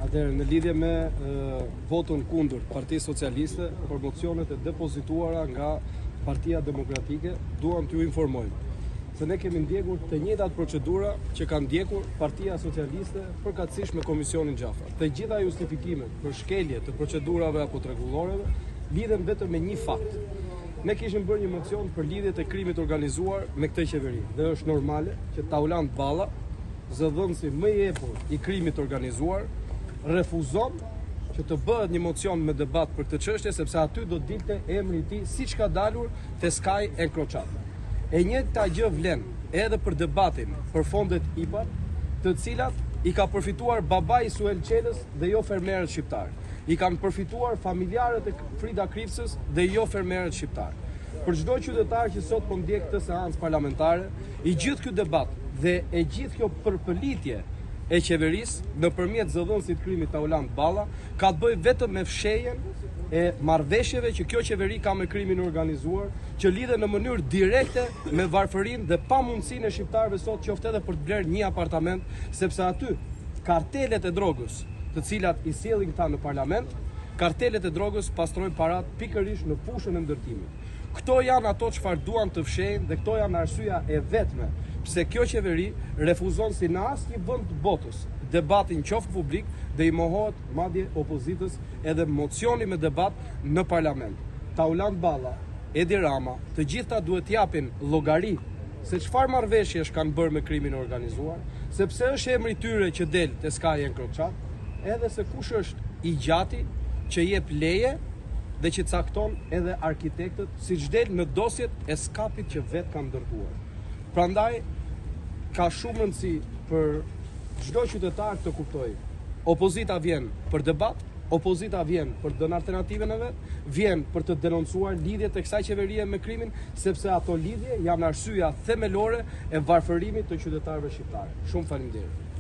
Atëherë, në lidhje me votën kundër Partisë Socialiste për mocionet e depozituara nga Partia Demokratike, duam t'ju informojmë se ne kemi ndjekur të njëjtat procedura që kanë ndjekur Partia Socialiste përkatësisht me Komisionin Xhafa. Të gjitha justifikimet për shkelje të procedurave apo të rregulloreve lidhen vetëm me një fakt. Ne kishim bërë një mocion për lidhjet e krimit organizuar me këtë qeveri dhe është normale që Taulant Balla, zëdhënësi më i epur i krimit organizuar, refuzon që të bëhet një mocion me debat për këtë çështje sepse aty do të dilte emri i tij siç ka dalur te Sky Encrociata. E njëjta gjë vlen edhe për debatin për fondet IPA, të cilat i ka përfituar babai i Suel Çelës dhe jo fermerët shqiptar. I kanë përfituar familjarët e Frida Krivcës dhe jo fermerët shqiptar. Për çdo qytetar që sot po ndjek këtë seancë parlamentare, i gjithë ky debat dhe e gjithë kjo përpëlitje e qeverisë nëpërmjet zëdhënësit krimit Taulant Balla ka të bëjë vetëm me fshehjen e marrëveshjeve që kjo qeveri ka me krimin organizuar, që lidhen në mënyrë direkte me varfërinë dhe pamundësinë e shqiptarëve sot qoftë edhe për të blerë një apartament, sepse aty kartelet e drogës, të cilat i sjellin këta në parlament, kartelet e drogës pastrojnë parat pikërisht në fushën e ndërtimit. Këto janë ato çfarë duan të fshehin dhe këto janë arsyeja e vetme pse kjo qeveri refuzon si në asnjë vend të botës debatin qoftë publik dhe i mohohet madje opozitës edhe mocioni me debat në parlament. Taulant Balla, Edi Rama, të gjitha duhet japin llogari se çfarë marrëveshjesh kanë bërë me krimin organizuar, sepse është emri tyre që del te Sky Encrociata, edhe se kush është i gjati që jep leje dhe që cakton edhe arkitektët siç del në dosjet e skapit që vetë kanë ndërtuar. Prandaj ka shumë rëndësi për çdo qytetar të kuptojë. Opozita vjen për debat, opozita vjen për të dhënë alternativën e vet, vjen për të denoncuar lidhjet e kësaj qeverie me krimin, sepse ato lidhje janë arsyeja themelore e varfërimit të qytetarëve shqiptarë. Shumë faleminderit.